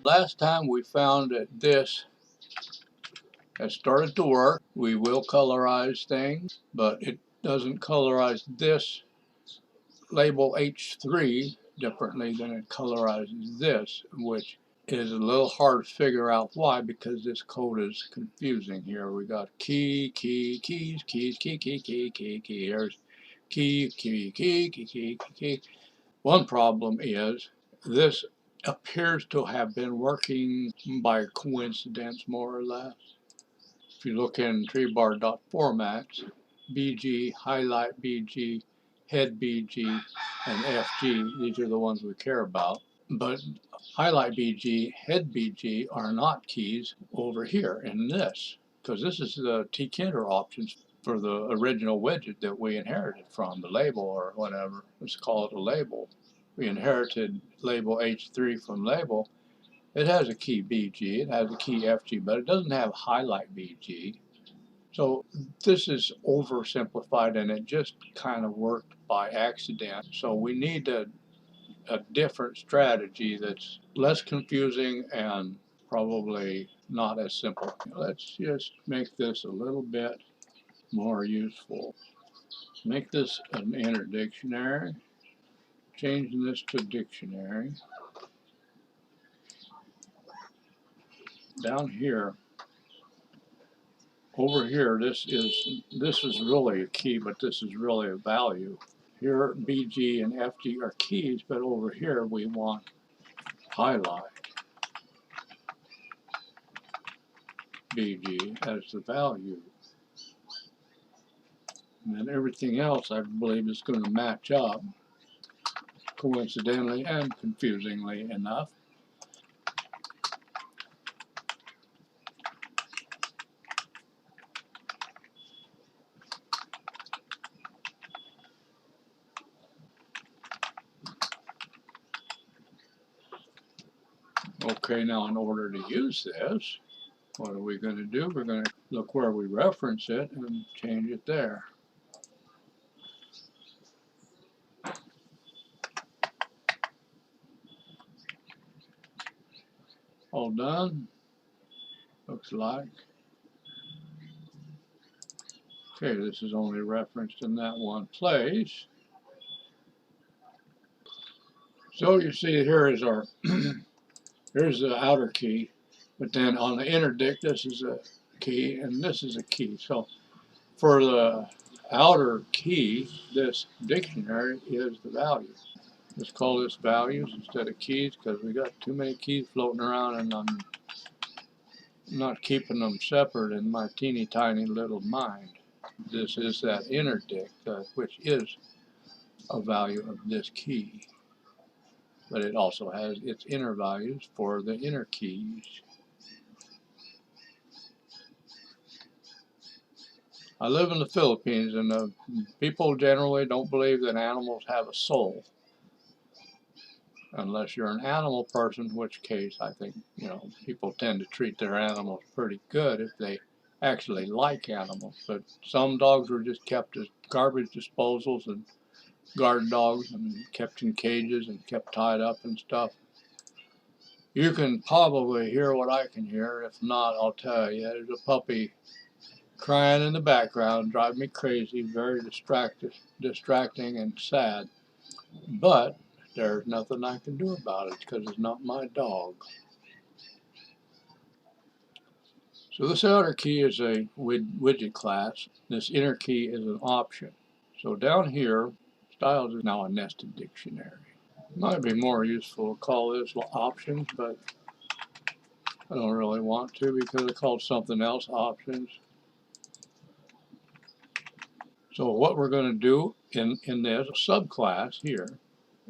Last time we found that this has started to work. We will colorize things, but it doesn't colorize this label H3 differently than it colorizes this, which is a little hard to figure out why, because this code is confusing here. We got key, key, keys, keys, key, key, key, key, key. Here's key, key, key, key, key, key. One problem is this appears to have been working by coincidence, more or less. If you look in treebard.formats, BG, highlight BG, head BG, and FG, these are the ones we care about. But highlight BG, head BG are not keys over here in this, because this is the Tkinter options for the original widget that we inherited from, the label or whatever. Let's call it a label. We inherited label H3 from label. It has a key BG, it has a key FG, but it doesn't have highlight BG. So this is oversimplified, and it just kind of worked by accident. So we need a different strategy that's less confusing and probably not as simple. Let's just make this a little bit more useful. Make this an inner dictionary. Changing this to dictionary. Down here, over here, this is really a key, but this is really a value. Here, BG and FG are keys, but over here we want highlight BG as the value. And then everything else, I believe, is going to match up, coincidentally and confusingly enough. Okay, now in order to use this, what are we going to do? We're going to look where we reference it and change it there. All done, looks like. Okay, this is only referenced in that one place. So you see here is our, here's the outer key, but then on the inner dict, this is a key and this is a key. So for the outer key, this dictionary is the value. Let's call this values instead of keys, because we got too many keys floating around and I'm not keeping them separate in my teeny tiny little mind. This is that inner dict, which is a value of this key. But it also has its inner values for the inner keys. I live in the Philippines, and people generally don't believe that animals have a soul. Unless you're an animal person, in which case I think, people tend to treat their animals pretty good if they actually like animals. But some dogs were just kept as garbage disposals and guard dogs and kept in cages and kept tied up and stuff. You can probably hear what I can hear. If not, I'll tell you. There's a puppy crying in the background, drive me crazy, very distracting and sad. But there's nothing I can do about it because it's not my dog. So this outer key is a widget class. This inner key is an option. So down here, styles is now a nested dictionary. It might be more useful to call this options, but I don't really want to because I called something else options. So what we're going to do in this subclass here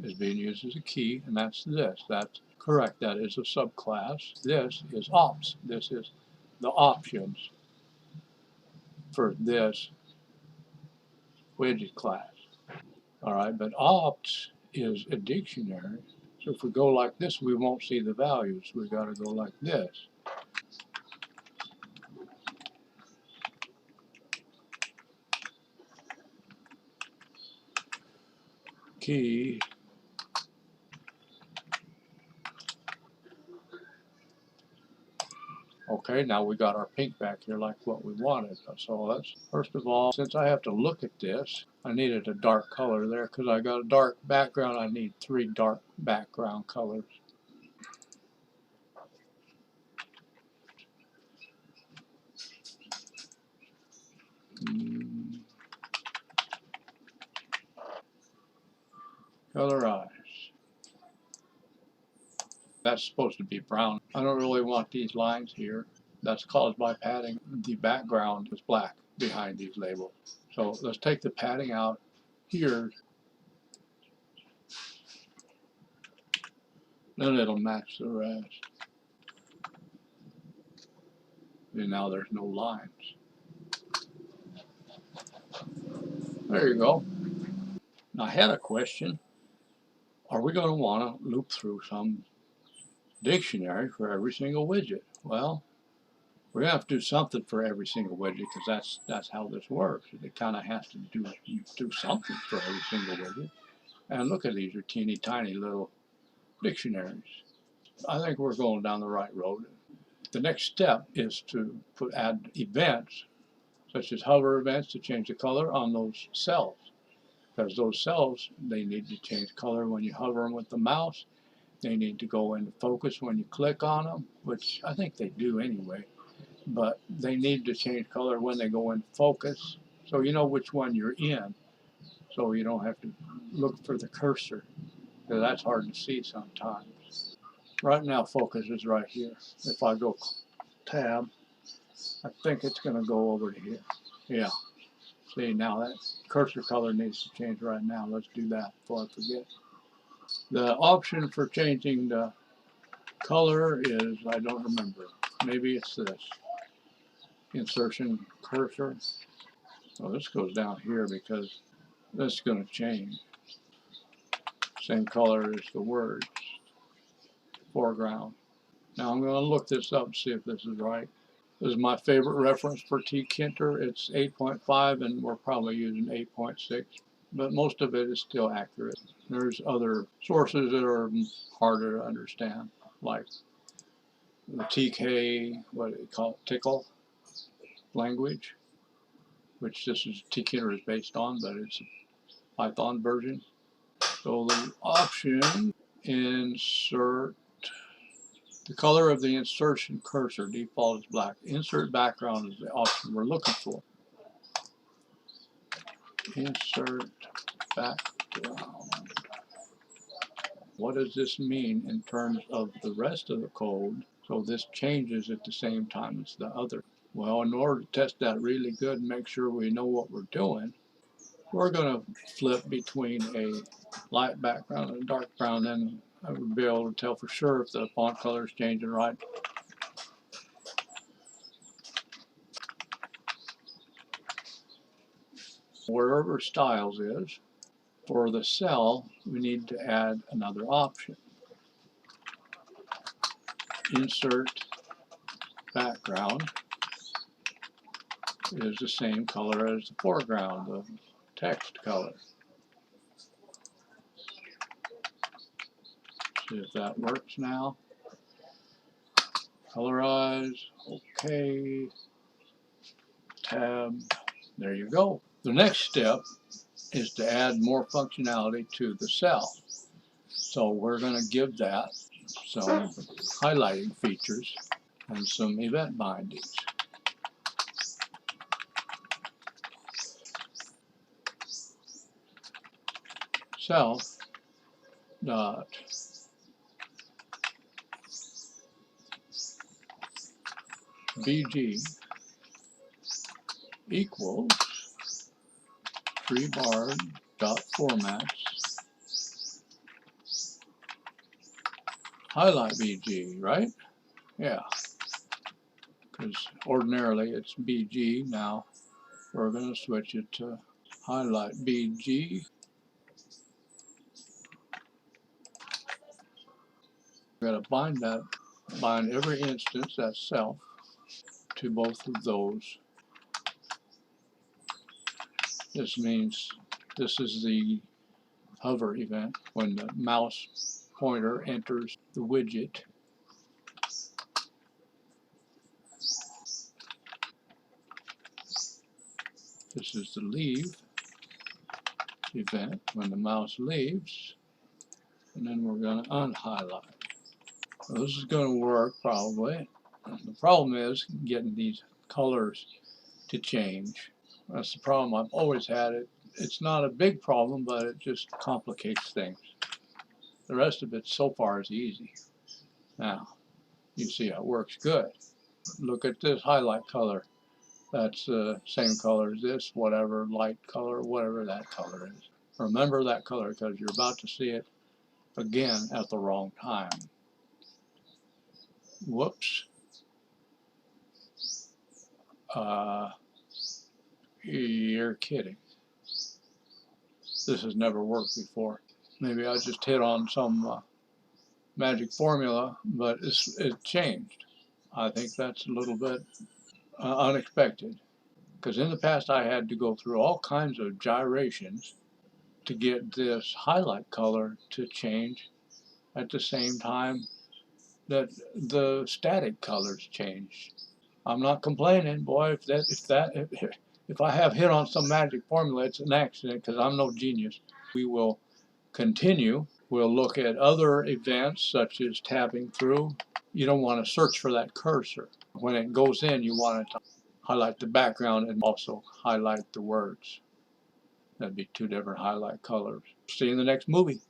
is being used as a key, and that's this. That's correct. That is a subclass. This is ops. This is the options for this widget class. All right, but ops is a dictionary. So if we go like this, we won't see the values. We've got to go like this. key. Okay, now we got our pink back here like what we wanted. So let's, first of all, since I have to look at this, I needed a dark color there because I got a dark background. I need 3 dark background colors. Colorize. That's supposed to be brown. I don't really want these lines here. That's caused by padding. The background is black behind these labels. So let's take the padding out here. Then it'll match the rest. And now there's no lines. There you go. Now I had a question. Are we going to want to loop through some dictionary for every single widget? Well, we're going to have to do something for every single widget because that's how this works. It kind of has to do something for every single widget. And look at these are teeny tiny little dictionaries. I think we're going down the right road. The next step is to add events, such as hover events, to change the color on those cells. Because those cells, they need to change color when you hover them with the mouse. They need to go into focus when you click on them, which I think they do anyway. But they need to change color when they go into focus, so you know which one you're in, so you don't have to look for the cursor, because that's hard to see sometimes. Right now, focus is right here. If I go tab, I think it's going to go over to here. Yeah. See, now that cursor color needs to change right now. Let's do that before I forget. The option for changing the color is, I don't remember. Maybe it's this. Insertion cursor. Well, this goes down here because this is going to change. Same color as the words. Foreground. Now I'm going to look this up and see if this is right. This is my favorite reference for Tkinter. It's 8.5 and we're probably using 8.6, but most of it is still accurate. There's other sources that are harder to understand, like the TK, what do they call it, Tickle language, which this is Tkinter is based on, but it's a Python version. So the option, insert. The color of the insertion cursor default is black. Insert background is the option we're looking for. Insert background. What does this mean in terms of the rest of the code? So this changes at the same time as the other. Well, in order to test that really good and make sure we know what we're doing, we're going to flip between a light background and a dark background, and I would be able to tell for sure if the font color is changing right. Wherever styles is, for the cell, we need to add another option. Insert background is the same color as the foreground, the text color. See if that works now. Colorize, okay, tab, there you go. The next step is to add more functionality to the cell. So we're going to give that some highlighting features and some event bindings. Self dot bg equals Treebard dot formats highlight bg, right? Yeah, because ordinarily it's bg. Now we're going to switch it to highlight bg. We're going to bind every instance, that's self, to both of those. This means this is the hover event when the mouse pointer enters the widget. This is the leave event when the mouse leaves, and then we're going to unhighlight. Well, this is going to work probably. The problem is getting these colors to change. That's the problem I've always had. It's not a big problem, but it just complicates things. The rest of it so far is easy. Now, you see how it works good. Look at this highlight color. That's the same color as this, whatever light color, whatever that color is. Remember that color because you're about to see it again at the wrong time. Whoops. You're kidding. This has never worked before. Maybe I just hit on some magic formula, but it changed. I think that's a little bit unexpected, because in the past I had to go through all kinds of gyrations to get this highlight color to change at the same time that the static colors changed. I'm not complaining, boy. If I have hit on some magic formula, it's an accident because I'm no genius. We will continue. We'll look at other events such as tabbing through. You don't want to search for that cursor. When it goes in, you want it to highlight the background and also highlight the words. That'd be two different highlight colors. See you in the next movie.